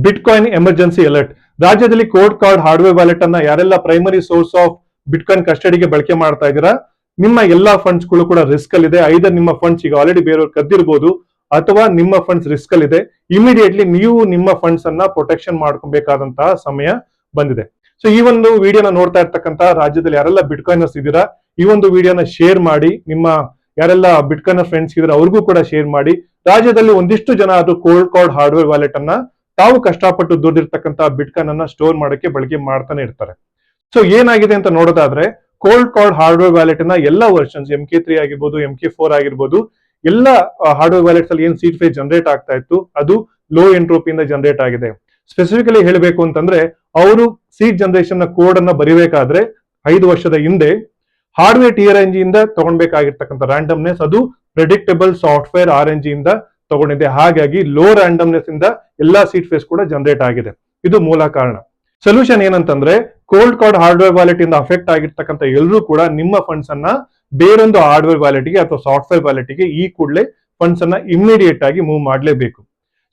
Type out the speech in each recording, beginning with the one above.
Bitcoin emergency alert. ರಾಜ್ಯದಲ್ಲಿ code card hardware wallet ಅನ್ನ ಯಾರೆಲ್ಲ ಪ್ರೈಮರಿ ಸೋರ್ಸ್ ಆಫ್ ಬಿಟ್ಕಾಯಿನ್ ಕಸ್ಟಡಿಗೆ ಬಳಕೆ ಮಾಡ್ತಾ ಇದ್ದೀರಾ, ನಿಮ್ಮ ಎಲ್ಲಾ ಫಂಡ್ಸ್ ಗಳು ಕೂಡ ರಿಸ್ಕ್ ಅಲ್ಲಿ ಇದೆ. ಐದರ್ ನಿಮ್ಮ ಫಂಡ್ಸ್ ಈಗ ಆಲ್ರೆಡಿ ಬೇರೆಯವ್ರು ಕದ್ದಿರಬಹುದು ಅಥವಾ ನಿಮ್ಮ ಫಂಡ್ಸ್ ರಿಸ್ಕ್ ಅಲ್ಲಿ ಇದೆ. ಇಮಿಡಿಯೇಟ್ಲಿ ನೀವು ನಿಮ್ಮ ಫಂಡ್ಸ್ ಅನ್ನ ಪ್ರೊಟೆಕ್ಷನ್ ಮಾಡ್ಕೊಬೇಕಾದಂತಹ ಸಮಯ ಬಂದಿದೆ. ಸೊ ಈ ಒಂದು ವಿಡಿಯೋನ ನೋಡ್ತಾ ಇರ್ತಕ್ಕಂತ ರಾಜ್ಯದಲ್ಲಿ ಯಾರೆಲ್ಲ ಬಿಟ್ಕಾಯಿನರ್ಸ್ ಇದ್ದೀರಾ, ಈ ಒಂದು ವಿಡಿಯೋನ ಶೇರ್ ಮಾಡಿ. ನಿಮ್ಮ ಯಾರೆಲ್ಲ ಬಿಟ್ಕಾಯಿನರ್ ಫ್ರೆಂಡ್ಸ್ ಇದ್ರೆ ಅವ್ರಿಗೂ ಕೂಡ ಶೇರ್ ಮಾಡಿ. ರಾಜ್ಯದಲ್ಲಿ ಒಂದಿಷ್ಟು ಜನ ಅದು ಕೋಲ್ಡ್ ಕಾರ್ಡ್ ಹಾರ್ಡ್ವೇರ್ ವ್ಯಾಲೆಟ್ ಅನ್ನ ತಾವು ಕಷ್ಟಪಟ್ಟು ದುಡ್ಡಿರ್ತಕ್ಕಂಥ ಬಿಟ್ಕಾಯಿನ್ ಅನ್ನ ಸ್ಟೋರ್ ಮಾಡಕ್ಕೆ ಬಳಕೆ ಮಾಡ್ತಾನೆ ಇರ್ತಾರೆ. ಸೊ ಏನಾಗಿದೆ ಅಂತ ನೋಡೋದಾದ್ರೆ, ಕೋಲ್ಡ್ ಕಾರ್ಡ್ ಹಾರ್ಡ್ವೇರ್ ವ್ಯಾಲೆಟ್ ನ ಎಲ್ಲ ವರ್ಷನ್ಸ್ MK3 ಆಗಿರ್ಬೋದು, MK4 ಆಗಿರ್ಬೋದು, ಎಲ್ಲ ಹಾರ್ಡ್ವೇರ್ ವ್ಯಾಲೆಟ್ಸ್ ಅಲ್ಲಿ ಏನ್ ಸೀಡ್ ಫೇಸ್ ಜನರೇಟ್ ಆಗ್ತಾ ಇತ್ತು ಅದು ಲೋ ಎಂಟ್ರೋಪಿಯಿಂದ ಜನರೇಟ್ ಆಗಿದೆ. ಸ್ಪೆಸಿಫಿಕಲಿ ಹೇಳಬೇಕು ಅಂತಂದ್ರೆ, ಅವರು ಸೀಡ್ ಜನರೇಷನ್ ನ ಕೋಡ್ ಅನ್ನ ಬರಿಬೇಕಾದ್ರೆ 5 ವರ್ಷದ ಹಿಂದೆ ಹಾರ್ಡ್ವೇರ್ TRNG ಇಂದ ತಗೊಳ್ಬೇಕಾಗಿರ್ತಕ್ಕಂಥ ರ್ಯಾಂಡಮ್ನೆಸ್ ಅದು ಪ್ರೆಡಿಕ್ಟಬಲ್ ಸಾಫ್ಟ್ವೇರ್ RNG ಇಂದ ತಗೊಂಡಿದೆ. ಹಾಗಾಗಿ ಲೋ ರ್ಯಾಂಡಮ್ನೆಸ್ ಇಂದ ಎಲ್ಲಾ ಸೀಡ್ ಫೇಸ್ ಕೂಡ ಜನರೇಟ್ ಆಗಿದೆ. ಇದು ಮೂಲ ಕಾರಣ. ಸೊಲ್ಯೂಷನ್ ಏನಂತಂದ್ರೆ, ಕೋಲ್ಡ್ ಕಾರ್ಡ್ ಹಾರ್ಡ್ವೇರ್ ವ್ಯಾಲೆಟ್ ಇಂದ ಅಫೆಕ್ಟ್ ಆಗಿರ್ತಕ್ಕಂಥ ಎಲ್ಲರೂ ಕೂಡ ನಿಮ್ಮ ಫಂಡ್ಸ್ ಅನ್ನ ಬೇರೊಂದು ಹಾರ್ಡ್ವೇರ್ ವ್ಯಾಲೆಟ್ಗೆ ಅಥವಾ ಸಾಫ್ಟ್ವೇರ್ ವ್ಯಾಲೆಟ್ಗೆ ಈ ಕೂಡಲೇ ಫಂಡ್ಸ್ ಅನ್ನ ಇಮಿಡಿಯೇಟ್ ಆಗಿ ಮೂವ್ ಮಾಡಲೇಬೇಕು.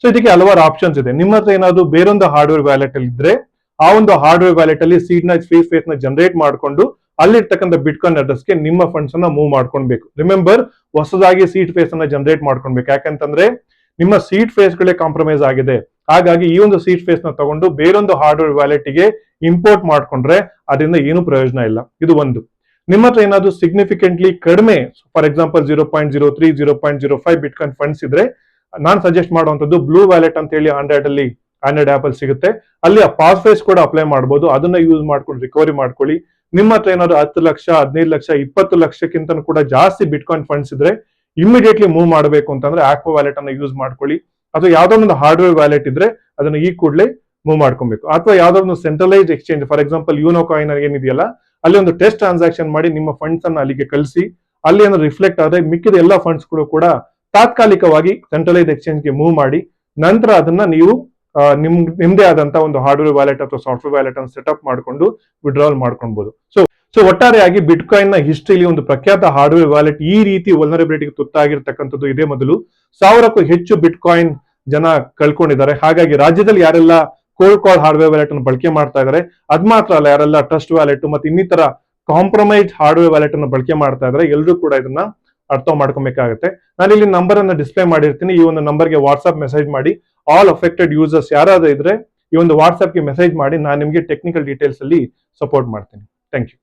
ಸೊ ಇದಕ್ಕೆ ಹಲವಾರು ಆಪ್ಷನ್ಸ್ ಇದೆ. ನಿಮ್ಮ ಹತ್ರ ಏನಾದ್ರು ಬೇರೊಂದು ಹಾರ್ಡ್ವೇರ್ ವ್ಯಾಲೆಟ್ ಅಲ್ಲಿ ಇದ್ರೆ ಆ ಒಂದು ಹಾರ್ಡ್ವೇರ್ ವ್ಯಾಲೆಟ್ ಅಲ್ಲಿ ಸೀಡ್ ನ ಫೇಸ್ ನ ಜನರೇಟ್ ಮಾಡಿಕೊಂಡು ಅಲ್ಲಿರ್ತಕ್ಕಂಥ ಬಿಟ್ಕಾಯಿನ್ ಅಡ್ರೆಸ್ಗೆ ನಿಮ್ಮ ಫಂಡ್ಸ್ ಅನ್ನ ಮೂವ್ ಮಾಡ್ಕೊಳ್ಬೇಕು. ರಿಮೆಂಬರ್, ಹೊಸದಾಗಿ ಸೀಡ್ ಫೇಸ್ ಅನ್ನ ಜನರೇಟ್ ಮಾಡ್ಕೊಳ್ಬೇಕು. ಯಾಕಂತಂದ್ರೆ ನಿಮ್ಮ ಸೀಡ್ ಫೇಸ್ ಗಳೇ ಕಾಂಪ್ರಮೈಸ್ ಆಗಿದೆ. ಹಾಗಾಗಿ ಈ ಒಂದು ಸೀಡ್ ಫೇಸ್ ನ ತಗೊಂಡು ಬೇರೊಂದು ಹಾರ್ಡ್ವೇರ್ ವ್ಯಾಲೆಟ್ ಗೆ ಇಂಪೋರ್ಟ್ ಮಾಡ್ಕೊಂಡ್ರೆ ಅದರಿಂದ ಏನು ಪ್ರಯೋಜನ ಇಲ್ಲ. ಇದು ಒಂದು. ನಿಮ್ಮ ಹತ್ರ ಏನಾದ್ರು ಸಿಗ್ನಿಫಿಕೆಂಟ್ಲಿ ಕಡಿಮೆ, ಫಾರ್ ಎಕ್ಸಾಂಪಲ್ 0.03 0.05 ಬಿಟ್ಕಾಯಿನ್ ಫಂಡ್ಸ್ ಇದ್ರೆ ನಾನು ಸಜೆಸ್ಟ್ ಮಾಡುವಂತದ್ದು ಬ್ಲೂ ವ್ಯಾಲೆಟ್ ಅಂತ ಹೇಳಿ ಆಂಡ್ರಾಯ್ಡ್ ಆಪ್ ಅಲ್ಲಿ ಸಿಗುತ್ತೆ. ಅಲ್ಲಿ ಆ ಪಾಸ್ ಫೇಸ್ ಕೂಡ ಅಪ್ಲೈ ಮಾಡಬಹುದು. ಅದನ್ನ ಯೂಸ್ ಮಾಡ್ಕೊಂಡು ರಿಕವರಿ ಮಾಡ್ಕೊಳ್ಳಿ. ನಿಮ್ಮ ಹತ್ರ ಏನಾದ್ರು 10 ಲಕ್ಷ 15 ಲಕ್ಷ 20 ಲಕ್ಷಕ್ಕಿಂತ ಕೂಡ ಜಾಸ್ತಿ ಬಿಟ್ಕಾಯಿನ್ ಫಂಡ್ಸ್ ಇದ್ರೆ ಇಮಿಡಿಯೇಟ್ಲಿ ಮೂವ್ ಮಾಡಬೇಕು ಅಂತಂದ್ರೆ ಆಕ್ವಾ ವ್ಯಾಲೆಟ್ ಅನ್ನ ಯೂಸ್ ಮಾಡ್ಕೊಳ್ಳಿ. ಅಥವಾ ಯಾವ್ದೋ ಒಂದು ಹಾರ್ಡ್ವೇರ್ ವ್ಯಾಲೆಟ್ ಇದ್ರೆ ಅದನ್ನ ಈ ಕೂಡಲೇ ಮೂವ್ ಮಾಡ್ಕೊಬೇಕು. ಅಥವಾ ಯಾವ್ದೋ ಒಂದು centralised exchange, for example YONO coin ಏನಿದೆಯಲ್ಲ, ಅಲ್ಲಿ ಒಂದು ಟೆಸ್ಟ್ ಟ್ರಾನ್ಸಾಕ್ಷನ್ ಮಾಡಿ ನಿಮ್ಮ ಫಂಡ್ಸ್ ಅನ್ನ ಅಲ್ಲಿಗೆ ಕಳಿಸಿ. ಅಲ್ಲಿ ಏನಾದ್ರು ರಿಫ್ಲೆಕ್ಟ್ ಆದ್ರೆ ಮಿಕ್ಕಿದ ಎಲ್ಲ ಫಂಡ್ಸ್ ಗಳು ಕೂಡ ತಾತ್ಕಾಲಿಕವಾಗಿ ಸೆಂಟ್ರಲೈಸ್ಡ್ ಎಕ್ಸ್ಚೇಂಜ್ ಗೆ ಮೂವ್ ಮಾಡಿ. ನಂತರ ಅದನ್ನ ನೀವು ನಿಮ್ದೇ ಆದಂತ ಒಂದು ಹಾರ್ಡ್ವೇರ್ ವ್ಯಾಲೆಟ್ ಅಥವಾ ಸಾಫ್ಟ್ವೇರ್ ವ್ಯಾಲೆಟ್ ಅನ್ನು ಸೆಟಪ್ ಮಾಡಿಕೊಂಡು ವಿಡ್ರಾವಲ್ ಮಾಡ್ಕೊಬಹುದು. ಸೊ ಒಟ್ಟಾರೆಯಾಗಿ ಬಿಟ್ಕಾಯಿನ್ ನ ಹಿಸ್ಟ್ರಿಲಿ ಒಂದು ಪ್ರಖ್ಯಾತ ಹಾರ್ಡ್ವೇರ್ ವ್ಯಾಲೆಟ್ ಈ ರೀತಿ ವಲ್ನರಬಿಲಿಟಿಗೆ ತುತ್ತಾಗಿರ್ತಕ್ಕಂಥದ್ದು ಇದೇ ಮೊದಲು. 1000ಕ್ಕೂ ಹೆಚ್ಚು ಬಿಟ್ಕಾಯಿನ್ ಜನ ಕಳ್ಕೊಂಡಿದ್ದಾರೆ. ಹಾಗಾಗಿ ರಾಜ್ಯದಲ್ಲಿ ಯಾರೆಲ್ಲ ಕೋಲ್ಡ್ ಕಾರ್ಡ್ ಹಾರ್ಡ್ವೇರ್ ವ್ಯಾಲೆಟ್ ಅನ್ನು ಬಳಕೆ ಮಾಡ್ತಾ ಇದ್ದಾರೆ, ಅದ್ ಮಾತ್ರ ಅಲ್ಲ, ಯಾರೆಲ್ಲ ಟ್ರಸ್ಟ್ ವ್ಯಾಲೆಟ್ ಮತ್ತೆ ಇನ್ನಿತರ ಕಾಂಪ್ರಮೈಸ್ ಹಾರ್ಡ್ವೇರ್ ವ್ಯಾಲೆಟ್ ಅನ್ನು ಬಳಕೆ ಮಾಡ್ತಾ ಇದ್ದಾರೆ, ಎಲ್ಲರೂ ಕೂಡ ಇದನ್ನ ಅರ್ಥ ಮಾಡ್ಕೊಬೇಕಾಗುತ್ತೆ. ನಾನು ಇಲ್ಲಿ ನಂಬರ್ ಅನ್ನ ಡಿಸ್ಪ್ಲೇ ಮಾಡಿರ್ತೀನಿ. ಈ ಒಂದು ನಂಬರ್ಗೆ ವಾಟ್ಸ್ಆಪ್ ಮೆಸೇಜ್ ಮಾಡಿ. ಆಲ್ ಅಫೆಕ್ಟೆಡ್ ಯೂಸರ್ಸ್ ಯಾರಾದ್ರೂ ಇದ್ರೆ ಈ ಒಂದು ವಾಟ್ಸ್ಆಪ್ಗೆ ಮೆಸೇಜ್ ಮಾಡಿ. ನಾನು ನಿಮಗೆ ಟೆಕ್ನಿಕಲ್ ಡೀಟೇಲ್ಸ್ ಅಲ್ಲಿ ಸಪೋರ್ಟ್ ಮಾಡ್ತೀನಿ. Thank you.